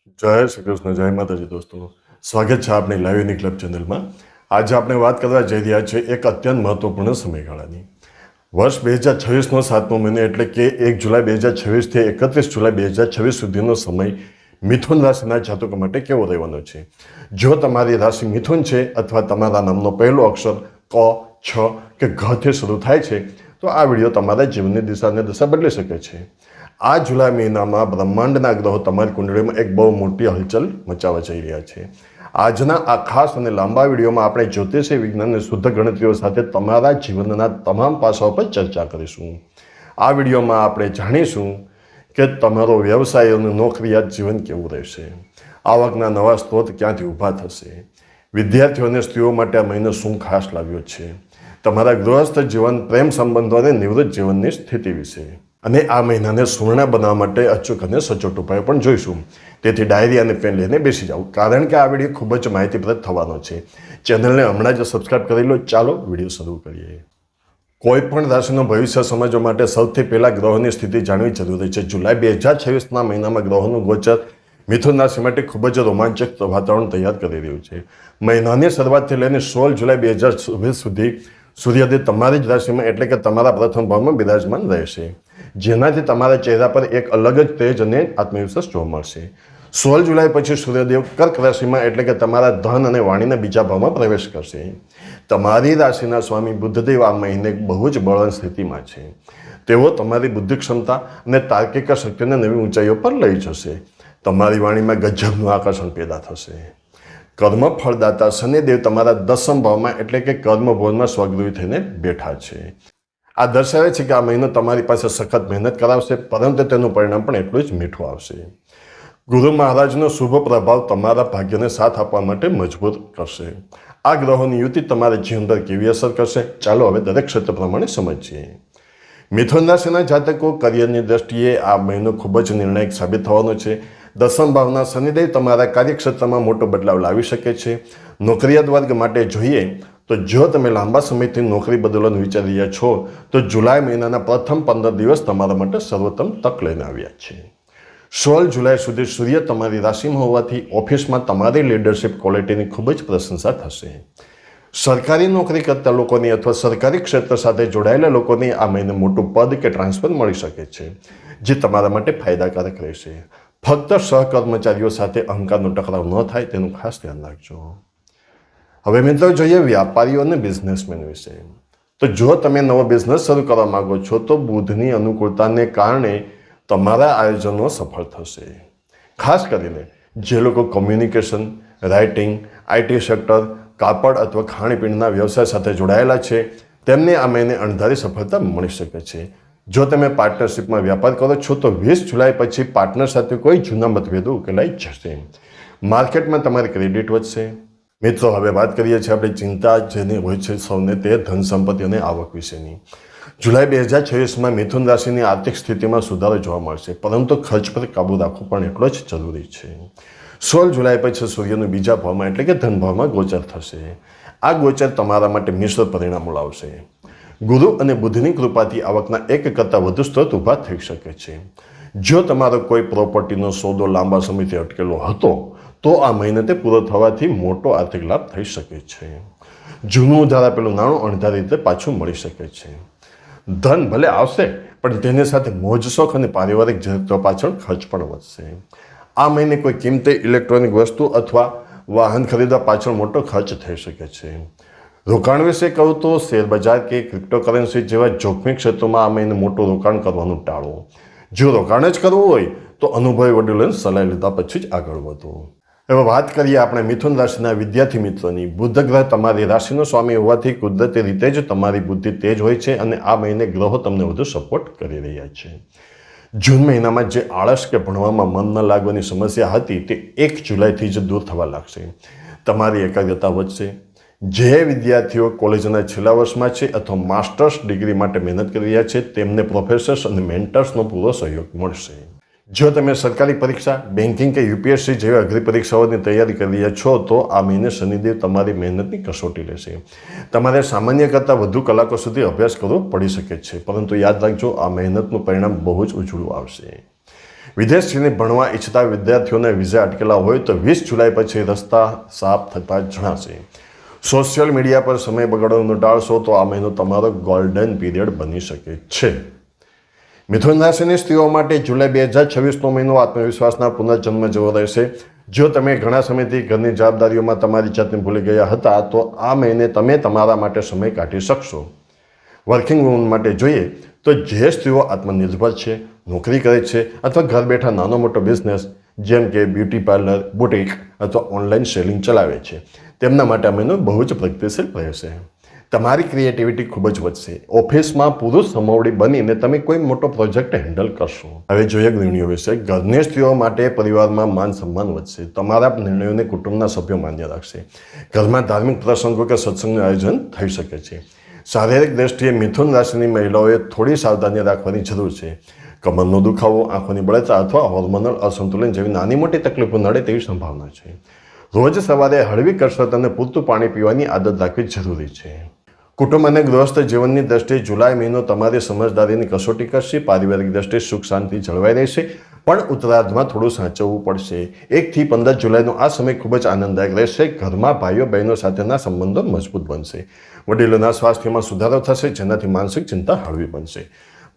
જય શ્રી કૃષ્ણ, જય માતાજી દોસ્તો. સ્વાગત છે આપણી લાઈવ યુનિક ક્લબ ચેનલમાં. આજે આપણે વાત કરવા જઈ રહ્યા છીએ એક અત્યંત મહત્વપૂર્ણ સમયગાળાની. વર્ષ 2026નો 7મો મહિનો એટલે કે 1 જુલાઈ 2026 થી 31 જુલાઈ 2026 સુધીનો સમય મિથુન રાશિના જાતકો માટે કેવો રહેવાનો છે. જો તમારી રાશિ મિથુન છે અથવા તમારા નામનો પહેલો અક્ષર ક, છ કે ઘ થી શરૂ થાય છે તો આ વિડીયો તમારા જીવનની દિશાને દશા બદલી શકે છે. આ જુલાઈ મહિનામાં બ્રહ્માંડના ગ્રહો તમારી કુંડળીમાં એક બહુ મોટી હલચલ મચાવવા જઈ રહ્યા છે. આજના આ ખાસ અને લાંબા વિડીયોમાં આપણે જ્યોતિષી વિજ્ઞાન અને શુદ્ધ ગણતરીઓ સાથે તમારા જીવનના તમામ પાસાઓ પર ચર્ચા કરીશું. આ વિડીયોમાં આપણે જાણીશું કે તમારો વ્યવસાય અને નોકરિયાત જીવન કેવું રહેશે, આવકના નવા સ્ત્રોત ક્યાંથી ઊભા થશે, વિદ્યાર્થીઓ અને સ્ત્રીઓ માટે આ મહિનો શું ખાસ લાવ્યો છે, તમારા ગૃહસ્થ જીવન, પ્રેમ સંબંધો અને નિવૃત્ત જીવનની સ્થિતિ વિશે. અને આ મહિનાને સુવર્ણ બનાવવા માટે અચૂક અને સચોટ ઉપાયો પણ જોઈશું. તેથી ડાયરી અને પેન લઈને બેસી જાઓ, કારણ કે આ વિડીયો ખૂબ જ માહિતીપ્રદ થવાનો છે. ચેનલને હમણાં જ સબસ્ક્રાઇબ કરી લો. ચાલો વિડીયો શરૂ કરીએ. કોઈ પણ રાશિનું ભવિષ્ય સમજવા માટે સૌથી પહેલાં ગ્રહોની સ્થિતિ જાણવી જરૂરી છે. જુલાઈ 2026ના મહિનામાં ગ્રહોનું ગોચર મિથુન રાશિ માટે ખૂબ જ રોમાંચક વાતાવરણ તૈયાર કરી રહ્યું છે. મહિનાની શરૂઆતથી લઈને 16 જુલાઈ 2026 સુધી સૂર્યદેવ તમારી જ રાશિમાં એટલે કે તમારા પ્રથમ ભાવમાં બિરાજમાન રહેશે, જેનાથી તમારા ચહેરા પર એક અલગ જ તેજ અને આત્મવિશ્વાસ જોવા મળશે. 16 જુલાઈ પછી સૂર્યદેવ કર્ક રાશિમાં એટલે કે તમારા ધન અને વાણીના બીજા ભાવમાં પ્રવેશ કરશે. તમારી રાશિના સ્વામી બુદ્ધદેવ આ મહિને બહુ જ બળવાન સ્થિતિમાં છે. તેઓ તમારી બુદ્ધિ ક્ષમતા અને તાર્કિક શક્તિને નવી ઊંચાઈઓ પર લઈ જશે. તમારી વાણીમાં ગજબનું આકર્ષણ પેદા થશે. કર્મ ફળદાતા શનિદેવ તમારા દસમ ભાવમાં એટલે કે કર્મભવનમાં સ્વગૃહી થઈને બેઠા છે. આ દર્શાવે છે કે આ મહિનો તમારી પાસે સખત મહેનત કરાવશે, પરંતુ તેનું પરિણામ પણ એટલું જ મીઠું આવશે. ગુરુ મહારાજનો શુભ પ્રભાવ તમારા ભાગ્યને સાથ આપવા માટે મજબૂત કરશે. આ ગ્રહોની યુતિ તમારા જીવન પર કેવી અસર કરશે, ચાલો હવે દરેક ક્ષેત્ર પ્રમાણે સમજીએ. મિથુન રાશિના જાતકો કરિયરની દ્રષ્ટિએ આ મહિનો ખૂબ જ નિર્ણાયક સાબિત થવાનો છે. દસમ ભાવના શનિદેવ તમારા કાર્યક્ષેત્રમાં મોટો બદલાવ લાવી શકે છે. નોકરિયાત વર્ગ માટે જોઈએ તો જો તમે લાંબા સમયથી નોકરી બદલવાનું વિચારી રહ્યા છો તો જુલાઈ મહિનાના પ્રથમ 15 દિવસ તમારા માટે સર્વોત્તમ તક લઈને આવ્યા છે. 16 જુલાઈ સુધી સૂર્ય તમારી રાશિમાં હોવાથી ઓફિસમાં તમારી લીડરશિપ ક્વોલિટીની ખૂબ જ પ્રશંસા થશે. સરકારી નોકરી કરતા લોકોની અથવા સરકારી ક્ષેત્ર સાથે જોડાયેલા લોકોની આ મહિને મોટું પદ કે ટ્રાન્સફર મળી શકે છે, જે તમારા માટે ફાયદાકારક રહેશે. ફક્ત સહકર્મચારીઓ સાથે અહંકારનો ટકરાવ ન થાય તેનું ખાસ ધ્યાન રાખજો. હવે મિત્રો જોઈએ વ્યાપારીઓ અને બિઝનેસમેન વિશે. તો જો તમે નવો બિઝનેસ શરૂ કરવા માંગો છો તો બુધની અનુકૂળતાને કારણે તમારા આયોજનો સફળ થશે. ખાસ કરીને જે લોકો કોમ્યુનિકેશન, રાઇટિંગ, આઈટી સેક્ટર, કાપડ અથવા ખાણીપીણીના વ્યવસાય સાથે જોડાયેલા છે તેમને આ મહિને અણધારી સફળતા મળી શકે છે. જો તમે પાર્ટનરશિપમાં વ્યાપાર કરો છો તો 20 જુલાઈ પછી પાર્ટનર સાથે કોઈ જૂના મતભેદો ઉકેલાઈ જશે. માર્કેટમાં તમારી ક્રેડિટ વધશે. મિત્રો, હવે વાત કરીએ છીએ આપણે ચિંતા જેની હોય છે સૌને, તે ધન સંપત્તિ અને આવક વિશેની. જુલાઈ 2026માં મિથુન રાશિની આર્થિક સ્થિતિમાં સુધારો જોવા મળશે, પરંતુ ખર્ચ પર કાબૂ રાખવો પણ એટલો જ જરૂરી છે. 16 જુલાઈ પછી સૂર્યનું બીજા ભાવમાં એટલે કે ધન ભાવમાં ગોચર થશે. આ ગોચર તમારા માટે મિશ્ર પરિણામો લાવશે. ગુરુ અને બુધની કૃપાથી આવકના એક કરતાં વધુ સ્ત્રોત ઊભા થઈ શકે છે. જો તમારો કોઈ પ્રોપર્ટીનો સોદો લાંબા સમયથી અટકેલો હતો તો આ મહિને તે પૂરો થવાથી મોટો આર્થિક લાભ થઈ શકે છે. જૂનું ઉધાર આપેલું નાણું અણધારી રીતે પાછું મળી શકે છે. ધન ભલે આવશે પણ તેની સાથે મોજ શોખ અને પારિવારિક જરૂરિયાતો પાછળ ખર્ચ પણ વધશે. આ મહિને કોઈ કિંમતી ઇલેક્ટ્રોનિક વસ્તુ અથવા વાહન ખરીદવા પાછળ મોટો ખર્ચ થઈ શકે છે. રોકાણ વિશે કહું તો શેરબજાર કે ક્રિપ્ટોકરન્સી જેવા જોખમી ક્ષેત્રોમાં આ મહિને મોટું રોકાણ કરવાનું ટાળો. જો રોકાણ જ કરવું હોય તો અનુભવી વડીલોની સલાહ લીધા પછી જ આગળ વધો. હવે વાત કરીએ આપણે મિથુન રાશિના વિદ્યાર્થી મિત્રોની. બુધ ગ્રહ તમારી રાશિનો સ્વામી હોવાથી કુદરતી રીતે જ તમારી બુદ્ધિ તેજ હોય છે અને આ મહિને ગ્રહો તમને વધુ સપોર્ટ કરી રહ્યા છે. જૂન મહિનામાં જે આળસ કે ભણવામાં મન ન લાગવાની સમસ્યા હતી તે 1 જુલાઈથી જ દૂર થવા લાગશે. તમારી એકાગ્રતા વધશે. જે વિદ્યાર્થીઓ કોલેજના છેલ્લા વર્ષમાં છે અથવા માસ્ટર્સ ડિગ્રી માટે મહેનત કરી રહ્યા છે તેમને પ્રોફેસર્સ અને મેન્ટર્સનો પૂરો સહયોગ મળશે. જો તમે સરકારી પરીક્ષા, બેન્કિંગ કે યુપીએસસી જેવી અઘરી પરીક્ષાઓની તૈયારી કરી રહ્યા છો તો આ મહિને શનિદેવ તમારી મહેનતની કસોટી લેશે. તમારે સામાન્ય કરતાં વધુ કલાકો સુધી અભ્યાસ કરવો પડી શકે છે, પરંતુ યાદ રાખજો આ મહેનતનું પરિણામ બહુ જ ઉજળું આવશે. વિદેશ જઈને ભણવા ઈચ્છતા વિદ્યાર્થીઓને વિઝા અટકેલા હોય તો 20 જુલાઈ પછી રસ્તા સાફ થતા જણાશે. સોશિયલ મીડિયા પર સમય બગાડવાનું ટાળશો તો આ મહિનો તમારો ગોલ્ડન પીરિયડ બની શકે છે. મિથુન રાશિની સ્ત્રીઓ માટે જુલાઈ 2026નો મહિનો આત્મવિશ્વાસના પુનર્જન્મ જેવો રહેશે. જો તમે ઘણા સમયથી ઘરની જવાબદારીઓમાં તમારી જાતને ભૂલી ગયા હતા તો આ મહિને તમે તમારા માટે સમય કાઢી શકશો. વર્કિંગ વુમન માટે જોઈએ તો જે સ્ત્રીઓ આત્મનિર્ભર છે, નોકરી કરે છે અથવા ઘર બેઠા નાનો મોટો બિઝનેસ જેમ કે બ્યુટી પાર્લર, બુટીક અથવા ઓનલાઈન સેલિંગ ચલાવે છે, તેમના માટે આ મહિનો બહુ જ પ્રગતિશીલ રહેશે. તમારી ક્રિએટિવિટી ખૂબ જ વધશે. ઓફિસમાં પુરુષ સમોવડી બનીને તમે કોઈ મોટો પ્રોજેક્ટ હેન્ડલ કરશો. હવે જોઈએ નિર્ણયો વિશે. ઘરની સ્ત્રીઓ માટે પરિવારમાં માન સન્માન વધશે. તમારા નિર્ણયોને કુટુંબના સભ્યો માન્ય રાખશે. ઘરમાં ધાર્મિક પ્રસંગો કે સત્સંગનું આયોજન થઈ શકે છે. શારીરિક દ્રષ્ટિએ મિથુન રાશિની મહિલાઓએ થોડી સાવધાની રાખવાની જરૂર છે. કમરનો દુખાવો, આંખોની બળતરા અથવા હોર્મોનલ અસંતુલન જેવી નાની મોટી તકલીફો નડે તેવી સંભાવના છે. રોજ સવારે હળવી કસરત અને પૂરતું પાણી પીવાની આદત રાખવી જરૂરી છે. કુટુંબ અને ગૃહસ્થ જીવનની દ્રષ્ટિએ જુલાઈ મહિનો તમારી સમજદારીની કસોટી કરશે. પારિવારિક દ્રષ્ટિએ સુખ શાંતિ જળવાઈ રહેશે, પણ ઉત્તરાર્ધમાં થોડું સાચવવું પડશે. 1 થી 15 જુલાઈનો આ સમય ખૂબ જ આનંદદાયક રહેશે. ઘરમાં ભાઈઓ બહેનો સાથેના સંબંધો મજબૂત બનશે. વડીલોના સ્વાસ્થ્યમાં સુધારો થશે, જેનાથી માનસિક ચિંતા હળવી બનશે.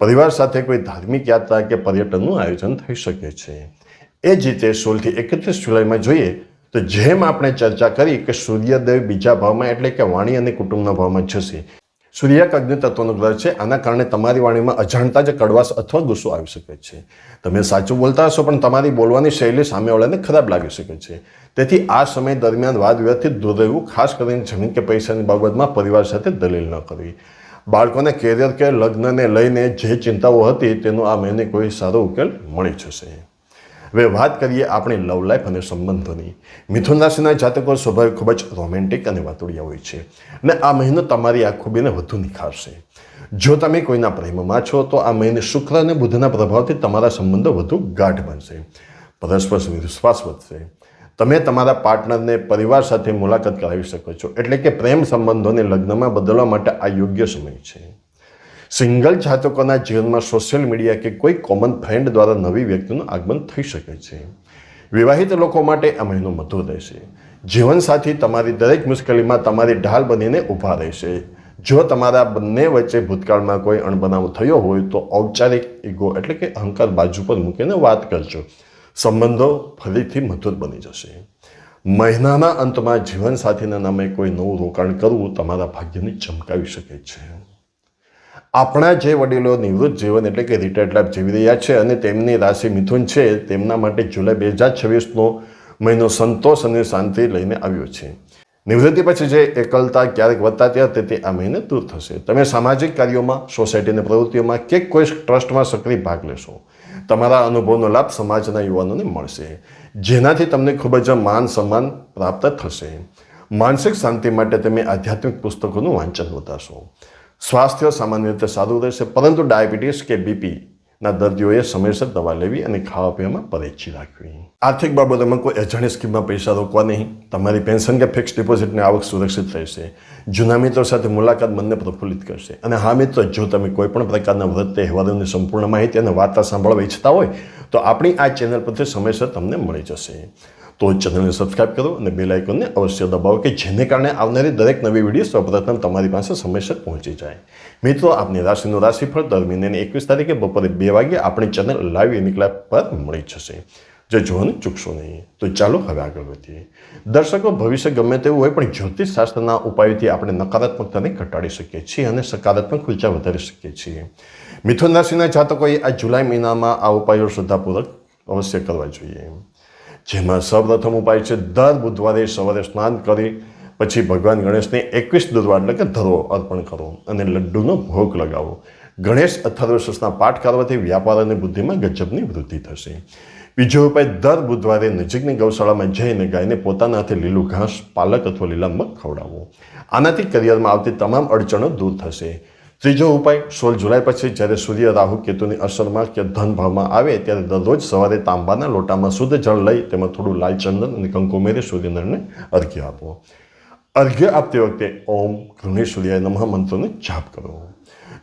પરિવાર સાથે કોઈ ધાર્મિક યાત્રા કે પર્યટનનું આયોજન થઈ શકે છે. એ જ રીતે 16 થી 31 જુલાઈમાં જોઈએ તો જેમ આપણે ચર્ચા કરી કે સૂર્યદેવ બીજા ભાવમાં એટલે કે વાણી અને કુટુંબના ભાવમાં જશે. સૂર્ય અગ્નિ તત્વનો ગ્રહ છે. આના કારણે તમારી વાણીમાં અજાણતા જ કડવાશ અથવા ગુસ્સો આવી શકે છે. તમે સાચું બોલતા હશો પણ તમારી બોલવાની શૈલી સામેવાળાને ખરાબ લાગી શકે છે. તેથી આ સમય દરમિયાન વાદ વિવાદથી દૂર રહેવું, ખાસ કરીને જમીન કે પૈસાની બાબતમાં પરિવાર સાથે દલીલ ન કરવી. બાળકોને કેરિયર કે લગ્નને લઈને જે ચિંતાઓ હતી તેનો આ મહિને કોઈ સારો ઉકેલ મળી જશે. હવે વાત કરીએ આપણી લવ લાઈફ અને સંબંધોની. મિથુન રાશિના જાતકો સ્વભાવ ખૂબ જ રોમેન્ટિક અને વાતુડિયા હોય છે અને આ મહિનો તમારી આ ખૂબીને વધુ નિખારશે. જો તમે કોઈના પ્રેમમાં છો તો આ મહિને શુક્ર અને બુધના પ્રભાવથી તમારા સંબંધો વધુ ગાઢ બનશે. પરસ્પર વિશ્વાસ વધશે. તમે તમારા પાર્ટનરને પરિવાર સાથે મુલાકાત કરાવી શકો છો, એટલે કે પ્રેમ સંબંધોને લગ્નમાં બદલવા માટે આ યોગ્ય સમય છે. સિંગલ જાતકોના જીવનમાં સોશિયલ મીડિયા કે કોઈ કોમન ફ્રેન્ડ દ્વારા નવી વ્યક્તિનું આગમન થઈ શકે છે. વિવાહિત લોકો માટે આ મહિનો મધુર રહેશે. જીવનસાથી તમારી દરેક મુશ્કેલીમાં તમારી ઢાલ બનીને ઊભા રહેશે. જો તમારા બંને વચ્ચે ભૂતકાળમાં કોઈ અણબનાવ થયો હોય તો ઔપચારિક ઈગો એટલે કે અહંકાર બાજુ પર મૂકીને વાત કરજો. સંબંધો ફરીથી મધુર બની જશે. મહિનાના અંતમાં જીવનસાથીના નામે કોઈ નવું રોકાણ કરવું તમારા ભાગ્યને ચમકાવી શકે છે. આપણા જે વડીલો નિવૃત્ત જીવન એટલે કે રિટાયર્ડ લાઈફ જીવી રહ્યા છે અને તેમની રાશિ મિથુન છે, તેમના માટે જુલાઈ 2026નો મહિનો સંતોષ અને શાંતિ લઈને આવ્યો છે. નિવૃત્તિ પછી જે એકલતા ક્યારેક વધતી હતી તે આ મહિને દૂર થશે. તમે સામાજિક કાર્યોમાં, સોસાયટીની પ્રવૃત્તિઓમાં કે કોઈ ટ્રસ્ટમાં સક્રિય ભાગ લેશો. તમારા અનુભવનો લાભ સમાજના યુવાનોને મળશે, જેનાથી તમને ખૂબ જ માન સન્માન પ્રાપ્ત થશે. માનસિક શાંતિ માટે તમે આધ્યાત્મિક પુસ્તકોનું વાંચન વધારશો. સ્વાસ્થ્ય સામાન્ય રીતે સારું રહેશે, પરંતુ ડાયાબિટીસ કે બીપીના દર્દીઓએ સમયસર દવા લેવી અને ખાવા પીવામાં પરેજી રાખવી. આર્થિક બાબતોમાં કોઈ અજાણી સ્કીમમાં પૈસા રોકવા નહીં. તમારી પેન્શન કે ફિક્સ ડિપોઝિટની આવક સુરક્ષિત રહેશે. જૂના મિત્રો સાથે મુલાકાત મનને પ્રફુલ્લિત કરશે. અને હા મિત્રો, જો તમે કોઈ પણ પ્રકારના વ્રત તહેવારોની સંપૂર્ણ માહિતી અને વાર્તા સાંભળવા ઈચ્છતા હોય તો આપણી આ ચેનલ પરથી સમયસર તમને મળી જશે. તો ચેનલને સબસ્ક્રાઈબ કરો અને બેલ આઇકોનને અવશ્ય દબાવો કે જેને કારણે આવનારી દરેક નવી વિડીયો સૌપ્રથમ તમારી પાસે સમયસર પહોંચી જાય. મિત્રો, આપની રાશિનું રાશિફળ દર મહિનાની 21 તારીખે બપોરે 2 વાગ્યે આપણી ચેનલ લાઈવ યુનિક પર મળી જશે. જે જોવાનું ચૂકશો નહીં. તો ચાલો હવે આગળ વધીએ. દર્શકો, ભવિષ્ય ગમે તેવું હોય પણ જ્યોતિષ શાસ્ત્રના ઉપાયોથી આપણે નકારાત્મકતાને ઘટાડી શકીએ છીએ અને સકારાત્મક ઉર્જા વધારી શકીએ છીએ. મિથુન રાશિના જાતકોએ આ જુલાઈ મહિનામાં આ ઉપાયો શ્રદ્ધાપૂર્વક અવશ્ય કરવા જોઈએ. જેમાં સૌપ્રથમ ઉપાય છે દર બુધવારે સવારે સ્નાન કરી પછી ભગવાન ગણેશને 21 દુર્વા એટલે કે ધરો અર્પણ કરો અને લડ્ડુનો ભોગ લગાવો. ગણેશ અથર્વશીર્ષના પાઠ કરવાથી વ્યાપાર અને બુદ્ધિમાં ગજબની વૃદ્ધિ થશે. બીજો ઉપાય દર બુધવારે નજીકની ગૌશાળામાં જઈને ગાયને પોતાના હાથે લીલું ઘાસ, પાલક અથવા લીલા મગ ખવડાવો. આનાથી કરિયરમાં આવતી તમામ અડચણો દૂર થશે. ત્રીજો ઉપાય 16 જુલાઈ પછી જ્યારે સૂર્ય રાહુ કેતુની અસરમાં કે ધન ભાવમાં આવે ત્યારે દરરોજ સવારે તાંબાના લોટામાં શુદ્ધ જળ લઈ તેમાં થોડું લાલ ચંદન અને કંકુ ઉમેરી સૂર્યનારાયણને અર્ઘ્ય આપો. અર્ઘ્ય આપતી વખતે ઓમ ગૃહણી સૂર્યાય નમઃ મંત્રનો જાપ કરો.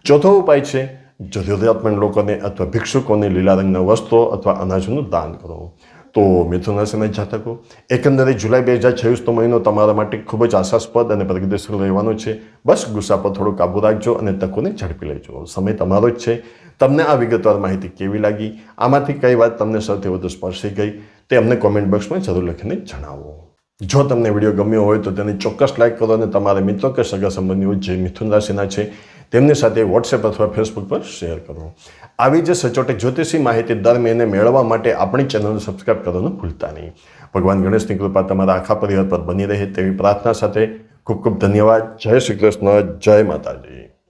ચોથો ઉપાય છે જરૂરિયાતમંદ લોકોને અથવા ભિક્ષુકોને લીલા રંગના વસ્ત્રો અથવા અનાજનું દાન કરો. તો મિથુન રાશિના જાતકો, એકંદરે જુલાઈ 2026નો મહિનો તમારા માટે ખૂબ જ આશાસ્પદ અને પ્રગતિશીલ રહેવાનો છે. બસ ગુસ્સા પર થોડો કાબુ રાખજો અને તકોને ઝડપી લેજો. સમય તમારો જ છે. તમને આ વિગતવાર માહિતી કેવી લાગી, આમાંથી કઈ વાત તમને સૌથી વધુ સ્પર્શી ગઈ, તે અમને કોમેન્ટ બોક્સમાં જરૂર લખીને જણાવો. જો તમને વિડીયો ગમ્યો હોય તો તેને ચોક્કસ લાઇક કરો અને તમારા મિત્રો કે સગા સંબંધીઓ જે મિથુન રાશિના છે તેમની સાથે વોટ્સએપ અથવા ફેસબુક પર શેર કરો. આવી જ સચોટ જ્યોતિષી માહિતી દર મહિને મેળવવા માટે આપણી ચેનલને સબસ્ક્રાઇબ કરવાનું ભૂલતા નહીં. ભગવાન ગણેશની કૃપા તમારા આખા પરિવાર પર બની રહે તેવી પ્રાર્થના સાથે ખૂબ ખૂબ ધન્યવાદ. જય શ્રી કૃષ્ણ. જય માતાજી.